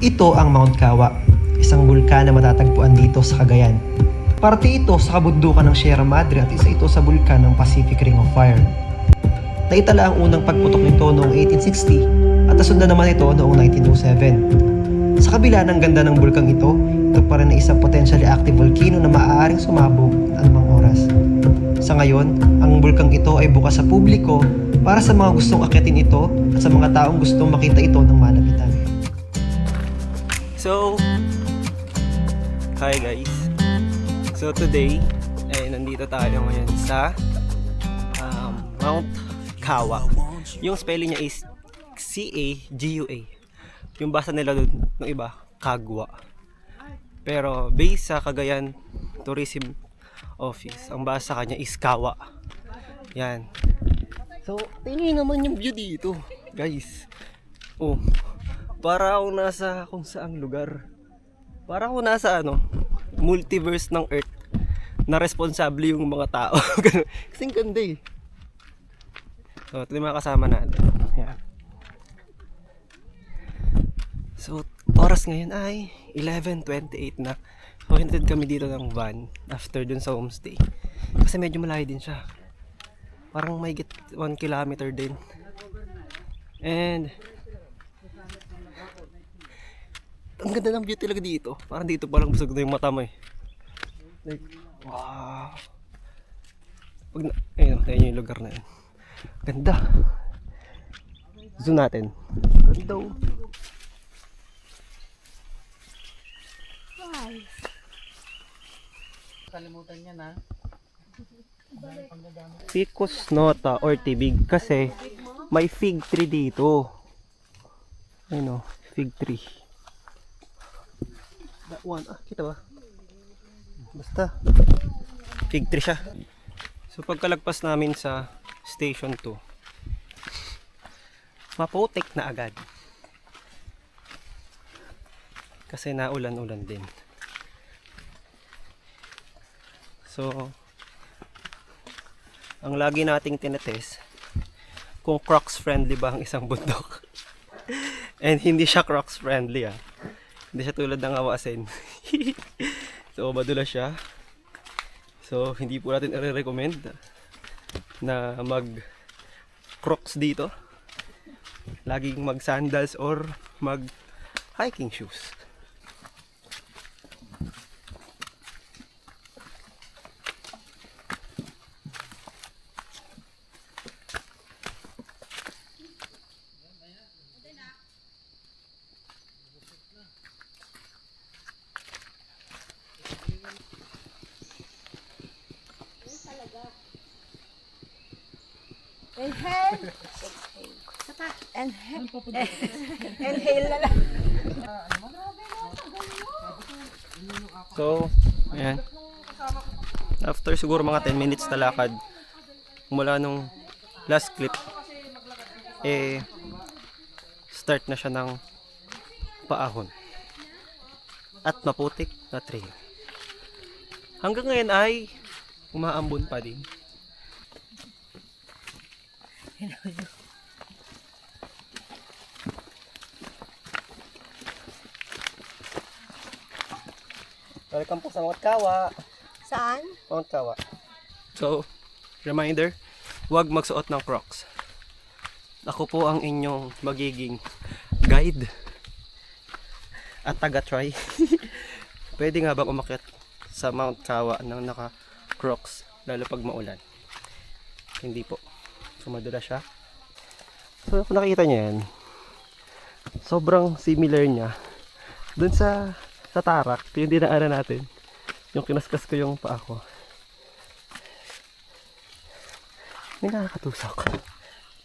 Ito ang Mount Kawa, isang bulkan na matatagpuan dito sa Cagayan. Parte ito sa kabundukan ng Sierra Madre at isa ito sa bulkan ng Pacific Ring of Fire. Naitala ang unang pagputok nito noong 1860 at nasundan naman ito noong 1907. Sa kabila ng ganda ng bulkang ito pa rin na isang potentially active volcano na maaaring sumabog anumang oras. Sa ngayon, ang bulkang ito ay bukas sa publiko para sa mga gustong akyatin ito at sa mga taong gustong makita ito ng malapitan. So, hi guys. So today, nandito tayo ngayon sa Mount Kawa. Yung spelling niya is C-A-G-U-A. Yung basa nila doon, ng iba, Kagwa. Pero based sa Cagayan Tourism Office, ang basa kanya is Kawa. Yan. So, tingnan naman yung view dito, guys. Oh, para ako nasa kung saang lugar. Para ako nasa multiverse ng Earth na responsable yung mga tao. Kasing ganda eh. So, ito yung mga kasama natin. Yan. So, oras ngayon ay 11:28 na. So, hinatid kami dito ng van after dun sa homestay. Kasi medyo malayo din siya. Parang may 1 kilometer din. And ang ganda ng view talaga dito. Parang dito palang busog na yung mata mo eh. Like, wow. Ayun yung lugar na yun. Ganda. Zoom natin. Ganda. Kalimutan niya na. Ficus nota or tibig kasi may fig tree dito. Ayun o, fig tree. That one, kita ba? Basta fig tree siya. So pagkalagpas namin sa station 2, maputik na agad. Kasi naulan-ulan din. So, ang lagi nating tinetest kung Crocs friendly ba ang isang bundok. And hindi siya Crocs friendly ah. Hindi siya tulad ng Awasin. So, madulas siya. So, hindi po natin i-recommend na mag Crocs dito. Laging mag sandals or mag hiking shoes. Inhale. Inhale na lang. So, ayan. After siguro mga 10 minutes na lakad mula nung last clip, start na siya ng paahon at maputik na trail. Hanggang ngayon ay umaambon pa din. Welcome po sa Mount Kawa. Saan? Mount Kawa. So, reminder, huwag magsuot ng Crocs. Ako po ang inyong magiging guide at taga-try. Pwede nga ba umakyat sa Mount Kawa ng naka-Crocs, lalo pag maulan? Hindi po. So, madula siya. So, kung nakikita nyo yan, sobrang similar niya dun sa tarak, yung dinaanan natin, yung kinaskas ko yung paa ko. May nakakatusok.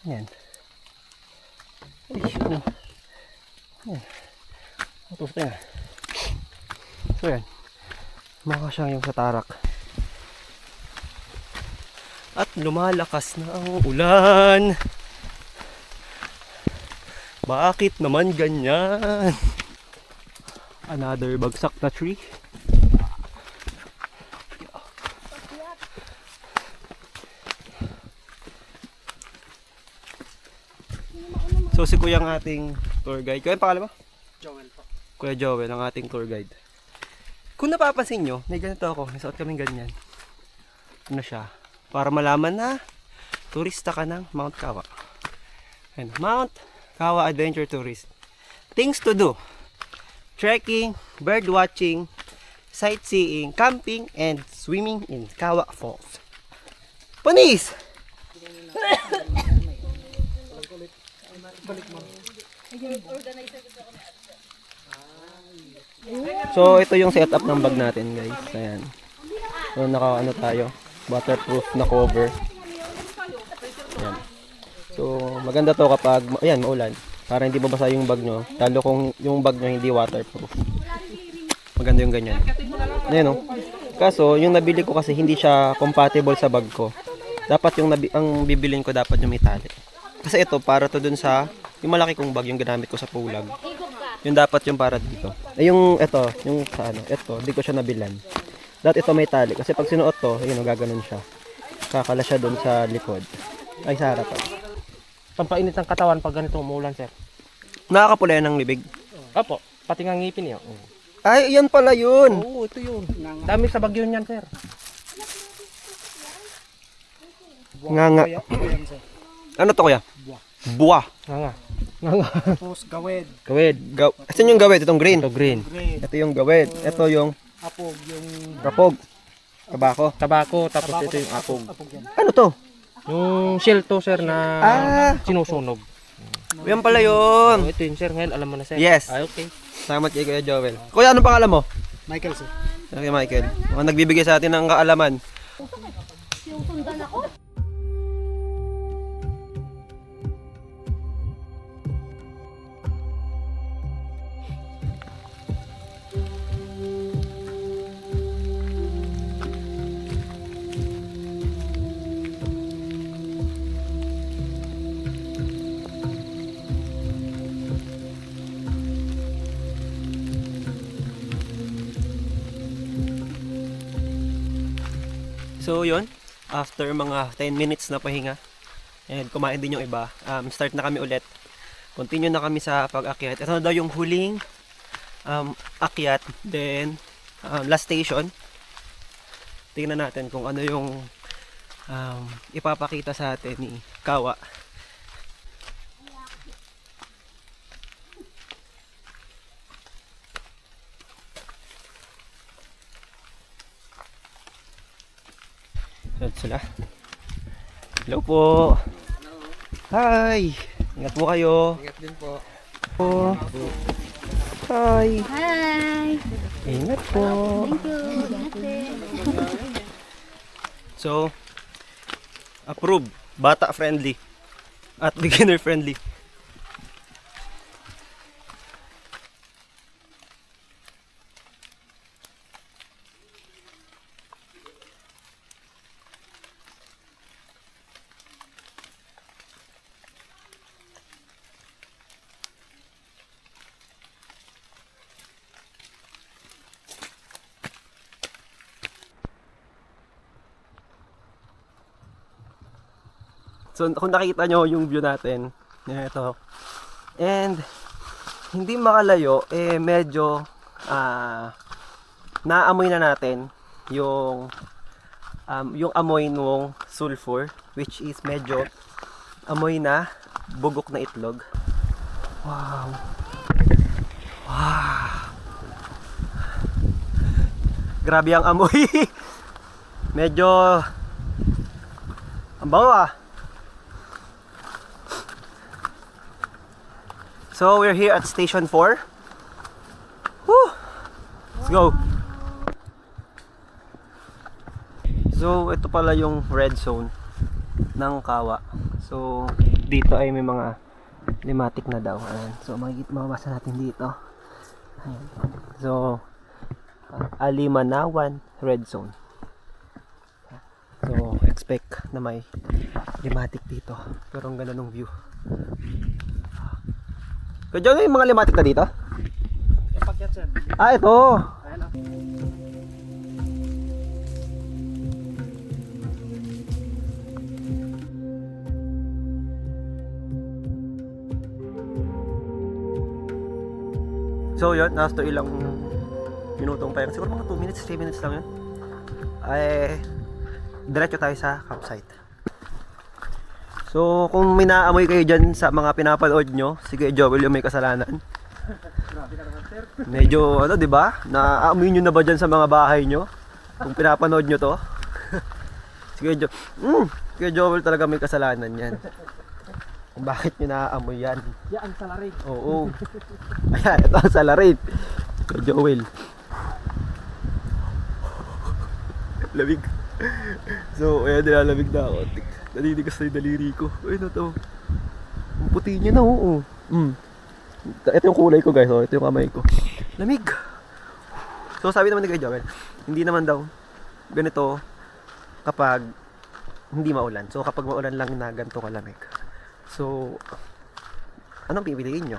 Yan. Yan. Katusok yan. So yan, mukha siyang yung sa tarak. At lumalakas na ang ulan. Bakit naman ganyan? Another bagsak na tree. So si kuya ang ating tour guide. Kaya pangalan mo? Joel po. Kuya Joel, ang ating tour guide. Kung napapansin nyo, may ganito ako. May suot kaming ganyan. Ano siya? Para malaman na turista ka ng Mount Kawa. And Mount Kawa Adventure Tourist. Things to do. Trekking, bird watching, sightseeing, camping, and swimming in Kawa Falls. Panis! So, ito yung setup ng bag natin, guys. Ayan. So, naka-ano tayo. Waterproof na cover. Ayan. So, maganda to kapag, ayan, maulan. Para hindi mabasa yung bag nyo. Lalo kung yung bag nyo hindi waterproof. Maganda yung ganyan. Ayan, no? Kaso, yung nabili ko kasi hindi siya compatible sa bag ko. Dapat yung ang bibilin ko dapat yung may tali. Kasi ito, para to dun sa, yung malaki kong bag, yung ginamit ko sa pulag. Yung dapat yung para dito. Eh, yung ito, yung sa ano, ito, di ko siya nabilan. Dapat ito may tali. Kasi pag sinuot to, yun, gaganon siya. Kakala siya dun sa likod. Ay, sa harapan. Pampainit ng katawan pag ganito umuulan, sir. Nakakapula yan ng libig. Opo, pati nga ngipin niyo. Ay, yan pala yun. Oo, ito yun. Dami sa bagyo niyan, sir. Nga nga. Ano to kuya? Buwa. Nga nga. Tapos gawed. Gawid. Asan yung gawid? Itong green. Ito green. Ito yung gawid. Ito yung Apog yung rapog. Tabako. Tabako, tapos ito yung apog. yan. Ano to? Yung shell to, sir, na sinusunog. Yan pala Oh, yun. ito yun, sir. Ngayon, alam mo na, sir. Yes. Ay, okay. Salamat kay Kuya Joel. Kuya, anong pangalan mo? Michael sir. Okay, Michael. Mga nagbibigay sa atin ng kaalaman. So yun, after mga 10 minutes na pahinga, and kumain din yung iba, start na kami ulit. Continue na kami sa pag-akyat. Ito na daw yung huling akyat. Then, last station. Tingnan natin kung ano yung ipapakita sa atin ni Kawa. Sila. Hello po. Hi. Ingat po kayo. Ingat din po. Hi. Hi! Ingat po. Thank you! So, approve. Bata friendly. At beginner friendly. So, kung nakita nyo yung view natin, ito. And, hindi makalayo, medyo, naamoy na natin yung amoy ng sulfur, which is medyo amoy na bugok na itlog. Wow. Wow. Grabe ang amoy. Medyo, ang bango ah. So we're here at Station 4. Woo! Let's go! So ito pala yung red zone ng Kawa. So dito ay may mga limatic na daw. Ayan. So mabasa natin dito. Ayan. So Alimanawan red zone. So expect na may limatic dito. Pero ang ganda ng view. Kaya dyan yung mga limatic na dito? Ipakyat sir. Ah, ito! Ayan ah. So yun, after ilang minutong pa yun, siguro mga 2 minutes, 3 minutes lang yun, ay diretso tayo sa campsite. So kung may naamoy kayo dyan sa mga pinapanood nyo, sige Joel yung may kasalanan. Medyo ano, di ba? Naaamoy nyo na ba dyan sa mga bahay nyo? Kung pinapanood nyo to. Sige Joel talaga may kasalanan yan. Kung bakit nyo naaamoy yan. Yan, salary. Oo. Ayan, ito ang salarin. Sige Joel. Lamig. So, ayan, nilalamig na ako. Naninigas na yung daliri ko. Ay, na to. Ang puti niya na, oo. Ito yung kulay ko, guys. Oh, ito yung kamay ko. Lamig. So, sabi naman ni Kuya Joel, hindi naman daw ganito kapag hindi maulan. So, kapag maulan lang na ganito kalamig. So, anong pipiliin nyo?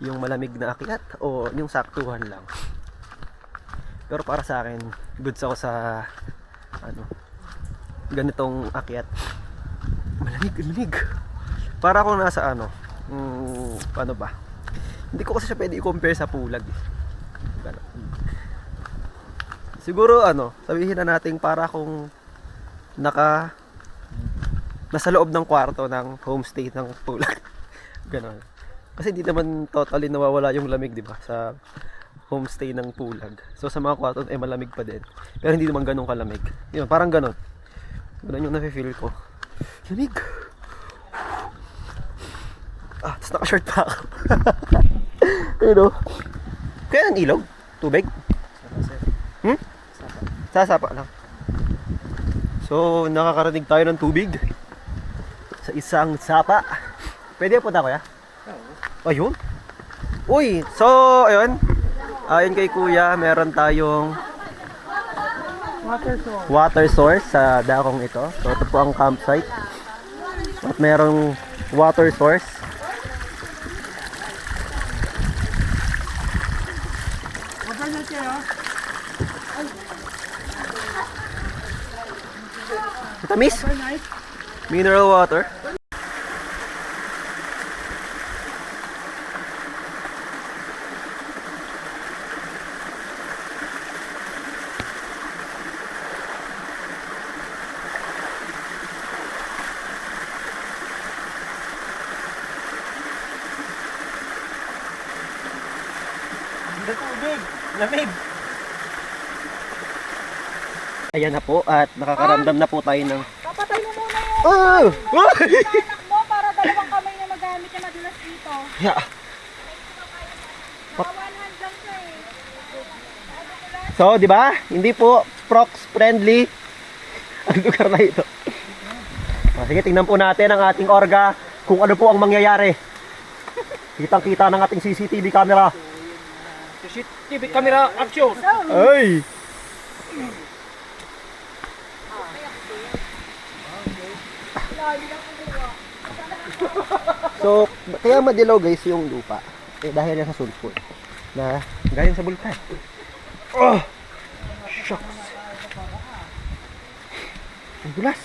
Yung malamig na akyat o yung saktuhan lang? Pero para sa akin, goods ako sa ganitong akyat. Malamig. Para akong nasa ano ba? Hindi ko kasi siya pwede i-compare sa pulag. Siguro sabihin na natin para akong nasa loob ng kwarto ng homestay ng pulag. Ganon. Kasi hindi naman totally nawawala yung lamig, di ba? Sa homestay ng pulag. So sa mga kwarto malamig pa din. Pero hindi naman ganun kalamig. Yun, parang ganon. Ganon yung nafe-feel ko. Lamig. Tapos naka-short pa ako. Ano? Kaya ang ilog? Tubig? Sasapa lang. So, nakakarating tayo ng tubig sa isang sapa. Pwede po na, kuya? Ayun. Uy, so, ayun. Ayun kay kuya, meron tayong water source sa dakong ito. So, ito po ang campsite. At merong water source. Tamis? Mineral water. Lamig. Ayan na po at nakakaramdam na po tayo ng Papatay mo muna yung anak mo para dalawang kamay na magamit na madulas dito. Yeah. One hand lang siya eh. So, di ba? Hindi po prox friendly ang lugar na ito. Sige, tingnan po natin ang ating orga kung ano po ang mangyayari. Kitang-kita ng ating CCTV camera. CCTV camera action. Ay! So, kaya madilaw guys yung lupa. Dahil yan sa sulfur na galing sa bulkan. Oh! Shucks! Ang dulas!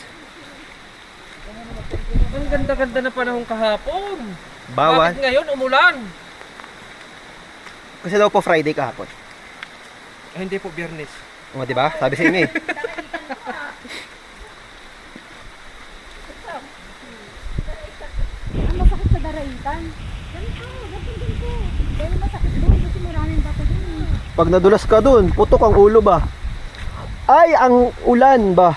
Ang ganda-ganda na panahon kahapon. Bawal. Bakit ngayon umulan? Kasi daw po Friday kahapon. Hindi po Biyernes. O, di ba? Sabi sa inyo eh. Ang masakit sa daraitan. Ganito. Dahil masakit doon kasi maraming bato doon. Pag nadulas ka dun, putok ang ulo ba? Ay, ang ulan ba?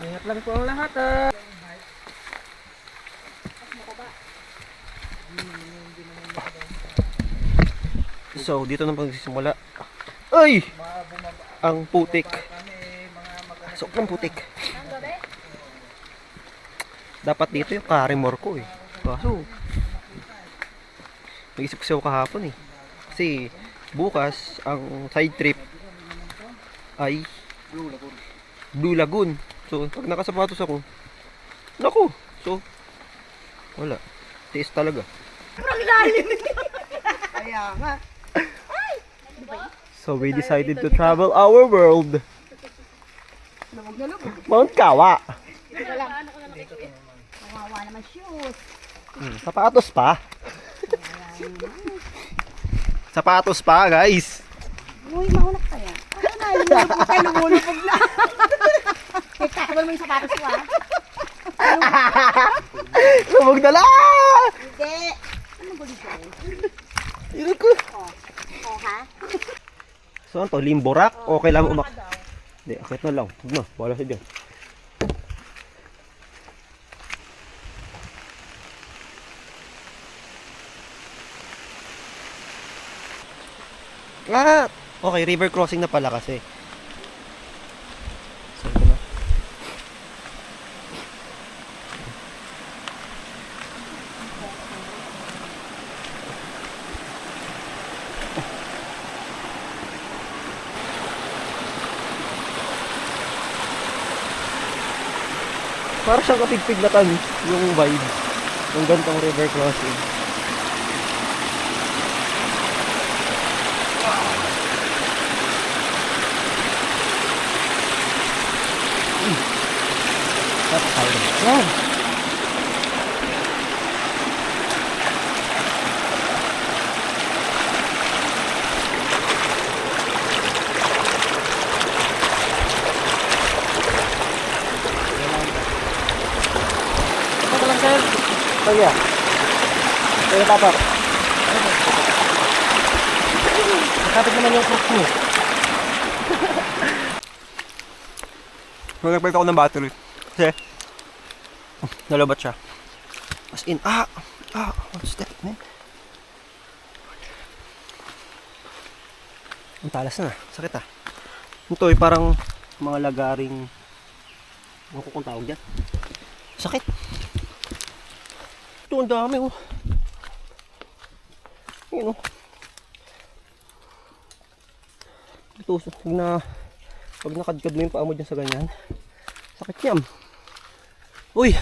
Ingat lang po ang lahat So, dito na pagsisimula. Ay! Ang putik. Sobrang putik. Dapat dito yung Carimore ko eh. Kaso, nag-isip kasi ako kahapon eh. Kasi, bukas, ang side trip ay Blue Lagoon. So, pag nakasapatos ako, naku! So, wala. Tiis talaga. Kaya nga. So, we decided to travel our world. Mount Kawa. Kawawa naman shoes. Sapatos pa. Sapatos pa, guys. Uy, maunat pa yan. Ano na, lumulupog ka, lumulupog na. Nagkakabal mo yung sapatos ko, ha? Lumog na lang! Hindi. Ano gulit ko? Ito ko. Oh, ha? So, ano to? Limborak? Okay lang umak... Hindi, akit na lang. Huwag na, wala siya dyan. Ah! Okay, river crossing na pala kasi. So, ito na. Para siyang kapigpig na tamis yung vibe ng gantong river crossing. Yan. Ito lang sir. Kaya. Kaya tapak. Kapit naman yung crocs mo. Nagpalit ako ng battery. Kasi, nalabat siya. As in, what's that, man? Ang talas na, sakit ah. Ito ay parang mga lagaring, ano ko kung tawag dyan? Sakit. Ito, ang dami oh. Yun oh. Ito, pag nakadkad mo yung paa mo dyan sa ganyan, sakit yan. Uy!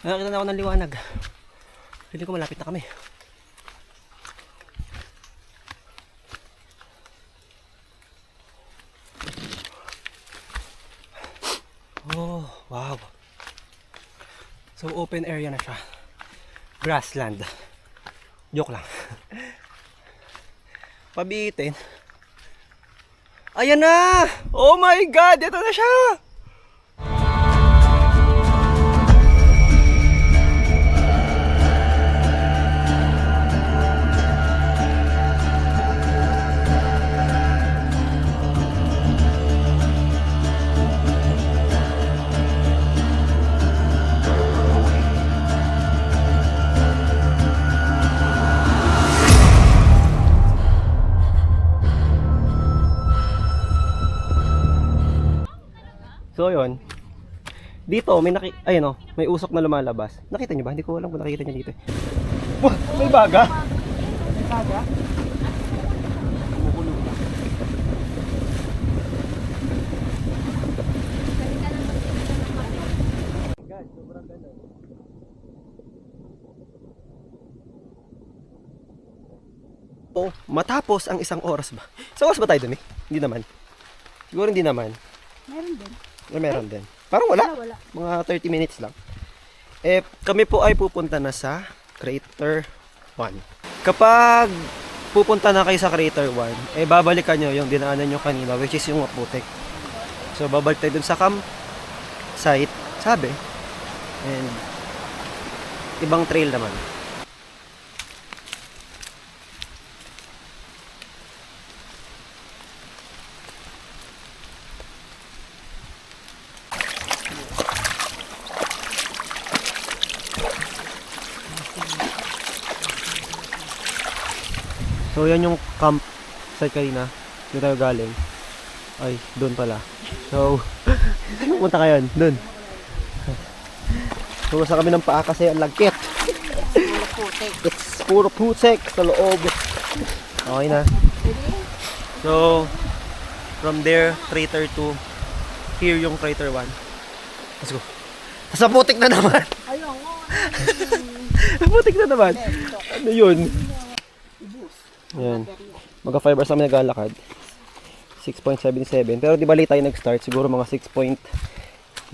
Nakakita na ako ng liwanag. Feeling ko malapit na kami. Oh, wow. So open area na siya. Grassland. Joke lang. Pabitin. Ayan na! Oh my God! Ito na siya! So yun. Dito may ayun oh, may usok na lumalabas. Nakita niyo ba? Hindi ko alam kung nakita niyo dito. Wah, may baga. May baga. Oh, matapos ang isang oras ba? Isang oras ba tayo dun eh? Hindi naman. Siguro hindi naman. Meron din. Meron din. Parang wala. Wala. Mga 30 minutes lang. Eh, kami po ay pupunta na sa Crater 1. Kapag pupunta na kayo sa Crater 1, eh babalikan nyo yung dinaanan nyo kanina, which is yung Maputek. So, babalik tayo dun sa campsite, sabi. And, ibang trail naman. So yan yung camp site kanina. Doon tayo galing. Ay, doon pala. So, pumunta kayo doon. So, sa kami ng paa kasi ang lagkit. It's puro putek sa loob. Okay na. So, from there, Crater 2. Here yung Crater 1. Let's go. Sa putik na naman. Ayun, Sa putik na naman. Ano yun? Yan. Mga 5 hours kami naglalakad. 6.77. Pero di bali tayo nag-start. Siguro mga 6.9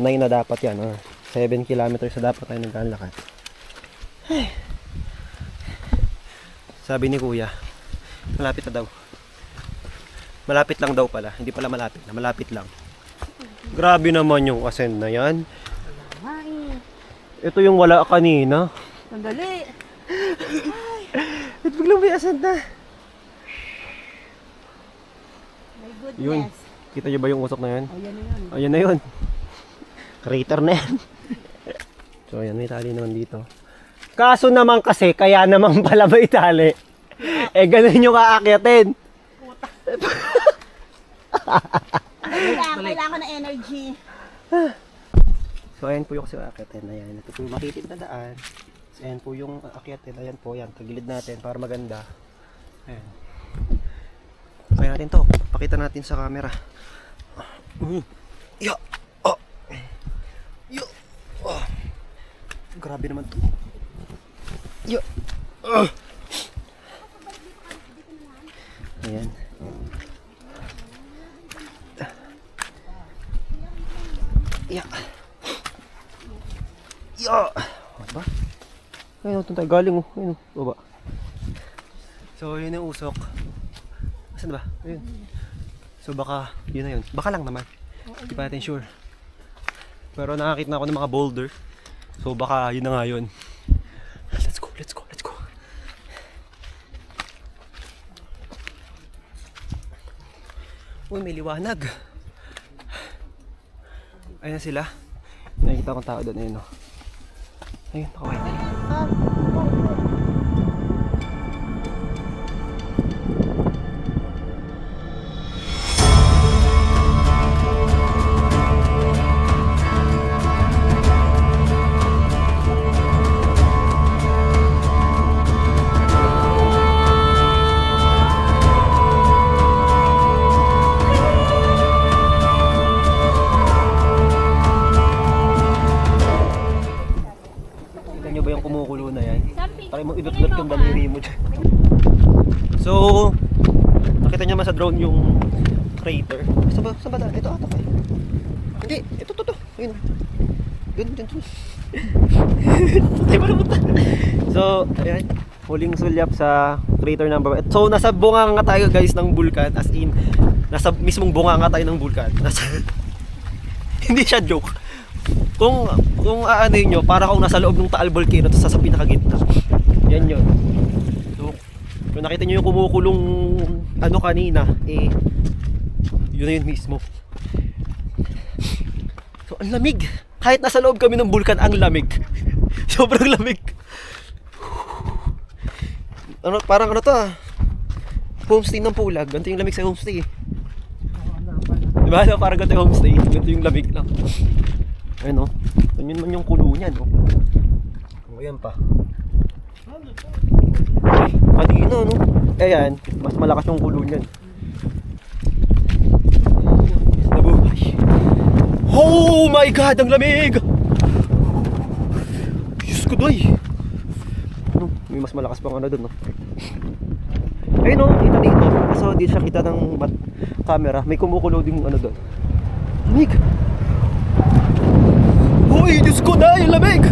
na dapat yan. 7 kilometers na dapat tayo naglalakad. Sabi ni kuya, malapit na daw. Malapit lang daw pala. Hindi pala malapit na, malapit lang. Grabe naman yung ascend na yan. Ito yung wala kanina. Sandali. At biglang may ascend na. My goodness. Yun. Kita nyo ba yung usok na yan? Oh, yan na yun. Ayan na yun. Crater na yan. So ayan, may tali naman dito. Kaso naman kasi, kaya naman pala may tali. Eh, ganun yung aakyatin. Kailangan ng energy. So ayan po yung kasi aakyatin. Ayan, ito po yung makitid na daan. So, ayan po yung aakyatin. Ayan po, yan. Tagilid natin para maganda. Ayan. Kaya natin to. Pakita natin sa camera. Ya! Oh! Yo! Oh! Grabe naman to. Yo! Ayan. Ya! Yo! Ba? Ayun, ito tayo galing oh. Ayun, baba. So, yun yung usok. Asan ba? Ayun. So, baka, yun na yun. Baka lang naman. Hindi pa natin sure. Pero nakakita na ako ng mga boulder. So, baka yun na nga yun. Let's go, let's go, let's go. Uy, may liwanag. Ayun na sila. Nakikita akong tao doon. Ayun o. Ayun, nakaway na. Kita nyo ba yung kumukulo na yan? Try mo idot-dot yung daliri mo dyan. So, nakita nyo naman sa drone yung crater. Saan ba? Ito ata pa. Hindi, ito. Ayun. Dun. Patay ba naman? So, ayan. Huling sulyap sa crater number 1. So, nasa bunganga tayo guys ng bulkan. As in, nasa mismong bunganga tayo ng bulkan. Hindi siya joke. Kung aanoy nyo, para kung nasa loob ng Taal Volcano, tapos sa pinakagitna. Yan yun. So, kung nakita nyo yung kumukulong ano kanina, eh, yun na yun mismo. So, ang lamig. Kahit nasa loob kami ng bulkan, ang lamig. Sobrang lamig. Ano, parang ano to homestay ng Pulag. Ganito yung lamig sa homestay. Diba? No? Parang ganito yung homestay. Ganito yung lamig lang. Ayun o. Yun man yung kulo niyan o. Ayan pa. Ay, kanina no. Ayan. Mas malakas yung kulo niyan. Nabuhay. Oh my God! Ang lamig! Diyos ko doy. Ano? May mas malakas pang ano dun no. Ayun o. Kita dito. So di siya kita ng camera. May kumukulo din ano dun. Lamig! Uy, Diyos ko na, yung lamig!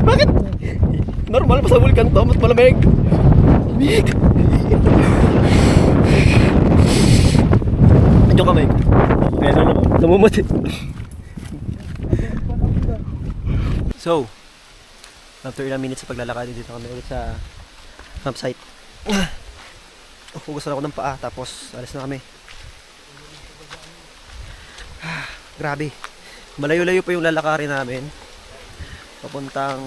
Bakit? Normal pa sa vulkan to, mas malamig. Lamig! Andiyo ka, Mike. Kaya na naman, namumuti. So, after ilang minutes sa paglalakad, dito kami ulit sa campsite. Hugas na ako ng paa, tapos alis na kami. Grabe. Malayo-layo pa yung lalakarin namin. Papuntang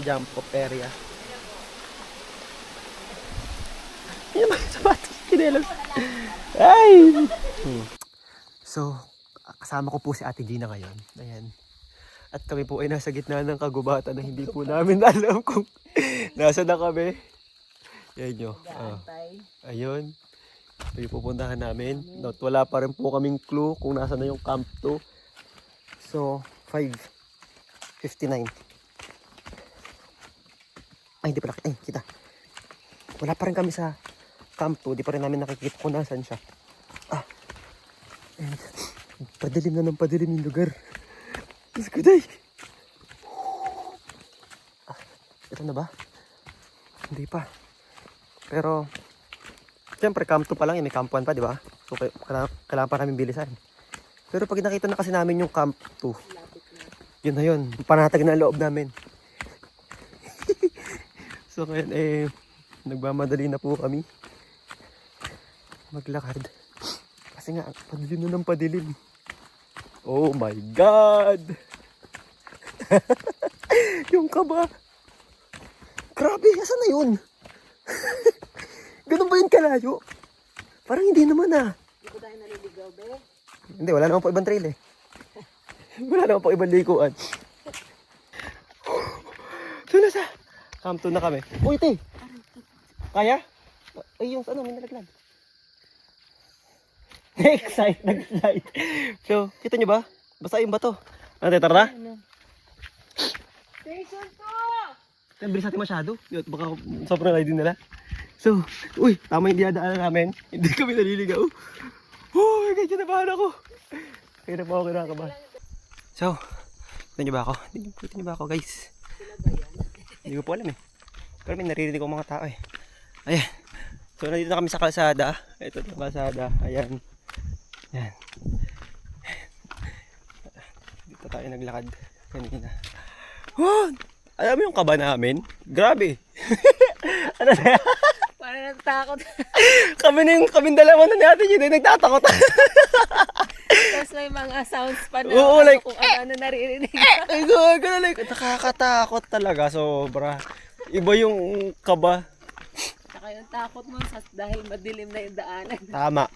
jump off area. Yan naman yung sapatos. Kinelas. Ay! So, kasama ko po si Ate Gina ngayon. Ayan. At kami po ay nasa gitna ng kagubatan na hindi po namin alam kung nasa na kami. Yan nyo. Ayun. Ito yung pupuntahan namin. Not, wala pa rin po kaming clue kung nasa na yung camp 2. So, 5:59. Ay, hindi pala. Ay, kita. Wala pa rin kami sa camp 2. Di pa rin namin nakikita kung nasan siya. And padilim na ng padilim yung lugar. Let's go, day! Ito na ba? Hindi pa. Pero, siyempre, camp 2 pa lang, may camp 1 pa, di ba? So, kailangan pa namin bilisan. Pero pag nakita na kasi namin yung camp 2, yun na yun. Panatag na ang loob namin. So, ngayon, nagmamadali na po kami maglakad. Kasi nga, padilim na ng padilim. Oh my God! Yung kaba. Grabe, asan na yun? Ganun ba yun kalayo? Parang hindi naman ah. Hindi ko dahil naliligaw, be. Hindi, wala naman po ibang trail eh. Wala naman po ibang likuan. So nasa? Camp 2 na kami. Uy, te! Kaya? Ay, yung ano, may nalaglag. Nag-excite. So, kita nyo ba? Basta yung bato. Ano, te, tara na? Station 2! Ang bilis natin masyado. Yun, baka sobrang riding nila. So, uy, tama yung dinadaanan namin. Hindi kami naliligaw. Uy, ganyan na bahan ako. Kaya na pa ako kinakabahan. So, kita nyo ba ako? Kita nyo ba ako, guys? Hindi ko po alam eh. Pero may naririnig ko mga tao eh. Ayan. So, nandito na kami sa kalsada. Ito na kalsada. Ayan. Ayan. Dito tayo naglakad kanina. Wow! Alam mo yung kaba namin? Grabe. Ano na yan? Parang natakot. Kaming dalawa na natin yun. Nagtatakot. Tapos may mga sounds pa na Oo, like, kung ano naririnig. Ay, gano'n, like, nakakatakot talaga. Sobra. Iba yung kaba. Saka yung takot mo dahil madilim na yung daanan. Tama.